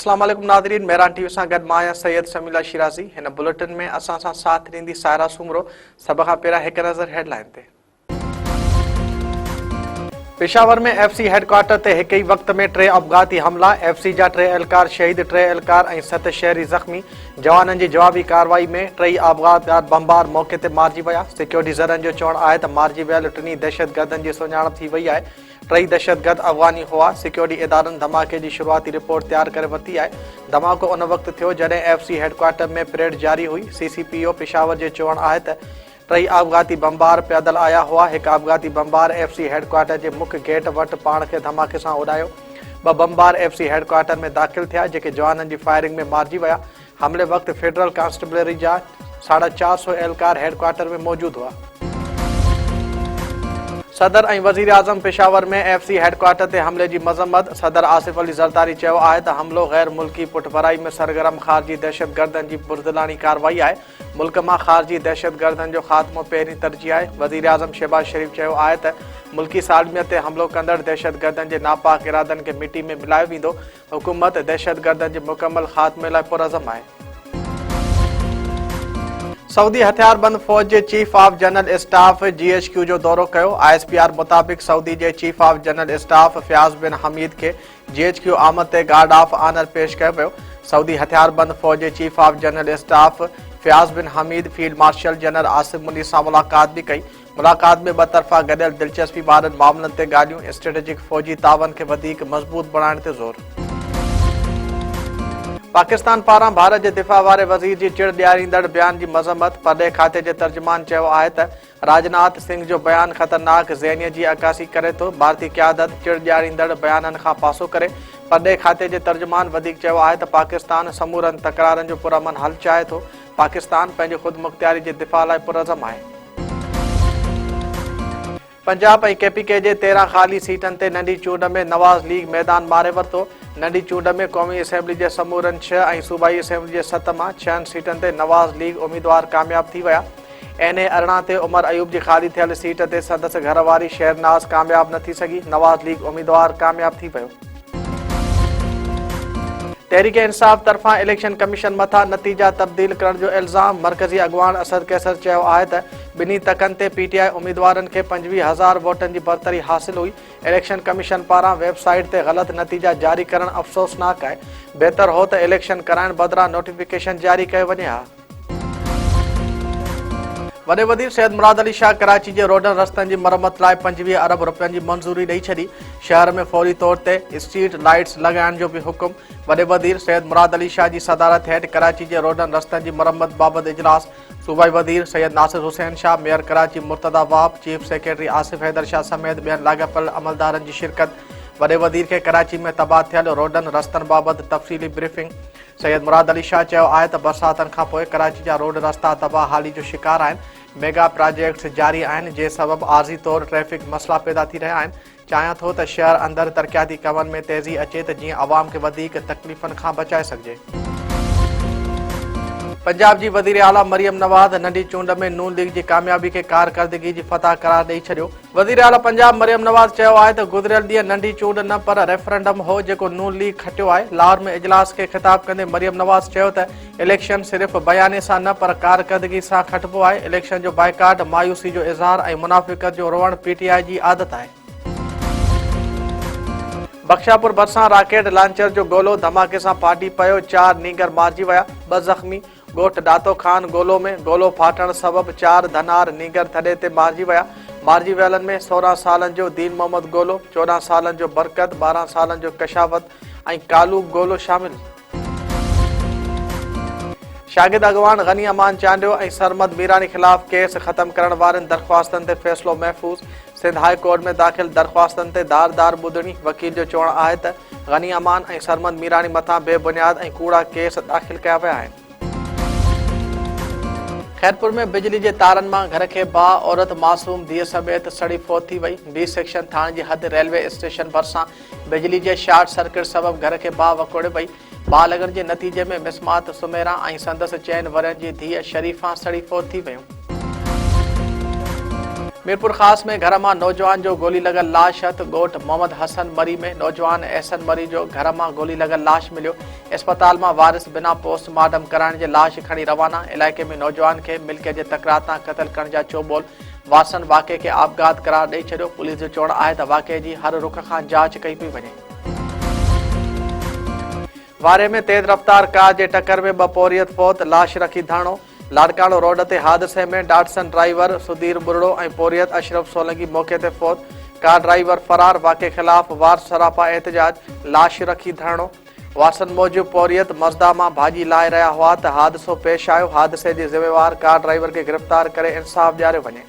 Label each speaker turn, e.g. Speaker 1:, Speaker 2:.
Speaker 1: अस्सलाम वालेकुम नाज़रीन, मेहरान टीवी सां गॾु मां आहियां सैयद शमीला शिराज़ी। हिन बुलेटिन में असां सां साथ ॾींदी सायरा सुमरो। सभ खां पहिरियां हिकु नज़र हेडलाइन ते। पेशावर में FC हेडक्वार्टर ते हिक ई वक़्त में 3 अफ़ग़ाती हमला। FC जा 3 एहलकार शहीद, 3 एहलकार ऐं 7 शहरी ज़ख़्मी। जवाननि जी जवाबी कार्रवाई में 3 अफ़ग़ान बमबार मौक़े ते मारिजी विया। सिक्योरिटी ज़रनि जो चवणु आहे त मारिजी वियल 3 दहशतगर्दनि जी सुञाणप थी वई आहे। 3 दहशतगर्द अफ़ग़ानी हुआ। सिक्योरिटी इदारनि धमाके जी शुरूआती रिपोर्ट तैयार करे वरिती आहे। धमाको उन वक़्तु थियो जॾहिं FC हेडक्वार्टर में परेड जारी हुई। CCPO पेशावर जो चवणु आहे त 3 अफ़ग़ाती बमबार पैदल आया हुआ। हिक अफ़ग़ाती बमबार FC हेडक्वार्टर जे मुख्य गेट वटि पाण खे धमाके सां उॾायो। 2 बमबार FC हेडक्वार्टर में दाख़िल थिया, जेके जवाननि जी फायरिंग में मारिजी विया। हमले वक़्तु फेडरल कांस्टेबलरी जा 450 एहलकार हेडक्वार्टर में मौजूद हुआ। सदर ऐं वज़ीर आज़म पेशावर में FC हेडक्वार्टर ते हमले जी मज़म्मत। सदर आसिफ अली ज़रदारी चयो आहे त हमलो गैर मुल्की पुठभराई में सरगर्म ख़ारजी दहशतगर्दनि जी बुज़दिलानी कार्रवाई आहे। मुल्क मां ख़ारजी दहशतगर्दनि जो ख़ात्मो पहिरीं तरजीह आहे। वज़ीर आज़म शहबाज शरीफ़ चयो आहे त मुल्की सालमियत ते हमलो कंदड़ दहशतगर्दनि जे नापाक इरादनि खे मिटी में मिलायो वेंदो। हुकूमत दहशतगर्दनि जे मुकमल ख़ात्मे लाइ पुरज़म आहे। सऊदी हथियारबंद फ़ौज जे chief of general staff GHQ जो दौरो कयो। ISPR मुताबिक़ सऊदी जे chief of general staff Fayyadh bin Hamed खे GHQ आमद ते गार्ड ऑफ ऑनर पेश कयो वियो। सऊदी हथियारबंद फ़ौज जे chief of general staff Fayyadh bin Hamed field marshal general Asim Munir सां मुलाक़ात बि कई। मुलाक़ात में 2 तरफ़ा गॾियल दिलचस्पी वारनि मामलनि ते ॻाल्हियूं। स्ट्रेटेजिक फ़ौजी तावन खे वधीक मज़बूत बणाइण ते ज़ोर। पाकिस्तान पारां भारत जे दिफ़ा वारे वज़ीर जी चिड़ ॾियारींदड़ बयान जी मज़म्मत। परॾे खाते जे तर्जुमान चयो आहे त राजनाथ सिंह जो बयान ख़तरनाक ज़हनियत जी अक्कासी करे थो। भारतीय क़यादत चिड़ ॾियारींदड़ बयाननि खां पासो करे। परॾे खाते जे तर्जुमान वधीक चयो आहे त पाकिस्तान समूरनि तकरारनि जो पुरअमन हल चाहे थो। पाकिस्तान पंहिंजी ख़ुदमुख़्तियारी जे दिफ़ा लाइ पुरज़म आहे। पंजाब ऐं KPK जे 13 ख़ाली सीटनि ते नंढी चूंड में नवाज़ लीग मैदान मारे वरितो। नंढी चूंड में क़ौमी असेंबली जे समूरनि 6 ऐं सूबाई असेंबली जे 7 मां 6 सीटनि ते नवाज़ लीग उम्मीदवार कामयाब थी विया। NA 18 ते उमर अयूब जी ख़ाली थियल सीट ते संदसि घरवारी शहरनाज़ कामयाब न थी सघी। नवाज़ लीग उम्मीदवार कामयाब थी वियो। तहरीक इंसाफ़ तरफ़ां इलेक्शन कमीशन मथां नतीजा तब्दील करण जो इल्ज़ाम। मरकज़ी अॻवान असद कैसर चयो आहे त ॿिन्ही तकनि ते PTI उम्मीदवारनि खे 25,000 वोटनि जी बरतरी हासिल हुई। इलेक्शन कमीशन पारां वेबसाइट ते ग़लति नतीजा जारी करणु अफ़सोसनाक आहे। बहितर हो त इलेक्शन कराइण बदिरां नोटिफिकेशन जारी कयो वञे हा। वॾे वज़ीर सैयद मुराद अली शाह कराची जे रोडनि रस्तनि जी मरम्मत लाइ 25 अरब रुपयनि जी मंज़ूरी ॾेई छॾी। शहर में फौरी तौर ते स्ट्रीट लाइट्स लॻाइण जो बि हुकुम। वॾे वज़ीर सैयद मुराद अली शाह जी सदारत हेठि कराची जे रोडनि रस्तनि जी मरम्मत बाबति इजलास। सूबाई वज़ीर Syed Nasir Hussain Shah, mayor Karachi Murtaza Wahab, chief secretary Asif Haider Shah समेत ॿियनि लाॻापियल अमलदारनि जी शिरकत। वॾे वज़ीर खे कराची में तबाह थियल रोडनि रस्तनि बाबति तफ़सीली ब्रीफिंग। सैयद मुराद अली शाह चयो आहे त बरसातनि खां पोइ कराची जा रोड रस्ता तबाहाली जो शिकार आहिनि। मेगा प्रोजेक्ट्स जारी आहिनि, जे सबबि आर्ज़ी तौरु ट्रैफ़िक मसइला पैदा थी रहिया आहिनि। चाहियां थो त शहर अंदरि तरक़ियाती कमनि में तेज़ी अचे त जीअं अवाम खे वधीक तकलीफ़ुनि खां बचाए सघिजे। पंजाब जी वज़ीर आला मरियम नवाज़ नंढी चूंड में नून लीग जी कामयाबी खे कारकर्दगी जी फतह करार ॾेई छॾियो। वज़ीर आला पंजाब मरियम नवाज़ चयो आहे त गुज़िरियल ॾींहुं नंढी चूंड न पर रेफरेंडम हो जेको नून लीग खटियो आहे। लाहौर में इजलास खे ख़िताब कंदे मरियम नवाज़ चयो त इलेक्शन सिर्फ़ बयाने सां न पर कारकर्दगी सां खटिबो आहे। इलेक्शन जो बाइकाट, मायूसी जो इज़हार ऐं मुनाफ़िक़त जो रोअण PTI जी आदत आहे। बख्शापुर भरिसां राकेट लॉन्चर जो गोलो धमाके सां फाटी पियो। 4 नीगर मारिजी विया, 2 ज़ख़्मी। ॻोठ दातो खान गोलो में गोलो फाटण सबबि 4 धनार नीगर थॾे ते मारिजी विया। मारिजी वियलनि में 16 सालनि जो दीन मोहम्मद गोलो, 14 सालनि जो बरकत, 12 सालनि जो कशावत ऐं कालू गोलो शामिल। शागिर्द अॻवान गनी अमान चांडियो ऐं सरमद मीरानी ख़िलाफ़ केस ख़तम करण वारनि दरख़्वास्तनि ते फ़ैसिलो महफ़ूज़। सिंध हाई कोर्ट में दाख़िल दरख़्वास्तनि ते दार ॿुधणी। वकील जो चवणु आहे त गनी अमान ऐं सरमद मीरानी मथां बेबुनियाद ऐं कूड़ा केस दाख़िल कया विया आहिनि। खैरपुर में बिजली जे तारनि मां घर खे बाहि, औरत मासूम धीअ समेत सड़ी फौत थी वई। B सेक्शन थाणे जी हद रेलवे स्टेशन भरिसां बिजली जे शॉर्ट सर्किट सबबि घर खे बाहि वकोड़े वई। बाहि लॻण जे नतीजे में मिसमात सुमेरा ऐं संदसि 4 वरनि जी धीअ शरीफ़ा सड़ी फौत थी वियूं। मीरपुर खास में घर में नौजवान जो गोली लगल लाश हथ गोट मोहम्मद हसन मरी में नौजवान एहसन मरी जो घर में गोली लगल लाश मिलो। अस्पताल में वारिस बिना पोस्टमार्टम कराने जे लाश खड़ी रवाना। इलाके में नौजवान के मिल्के जे तकरार तां क़त्ल करण जा चोबोल वासन वाक़े के आपघात करार ॾेई छॾियो। पुलिस जो चवणु आहे त वाक़े जी हर रुख खां जांच कई पई वञे। वारे में तेज़ रफ्तार कार जे टक्कर में बपोरियत फौत लाश रखी धाणो। लाड़काणो रोड ते हादसे में डाटसन ड्राइवर सुधीर बुरड़ो ऐं पोरियत अशरफ सोलंकी मौके ते फौत। कार ड्राइवर फरार। वाक़े खिलाफ वार सरापा एहतजाज लाश रखी धरणो। वासन मूजिब पोरियत मज़दा मां भाॼी लाहे रहिया हुआ त हादसो पेश आयो। हादसे जे ज़िम्मेवार कार ड्राइवर खे गिरफ़्तार करे इंसाफ़ ॾियारियो वञे।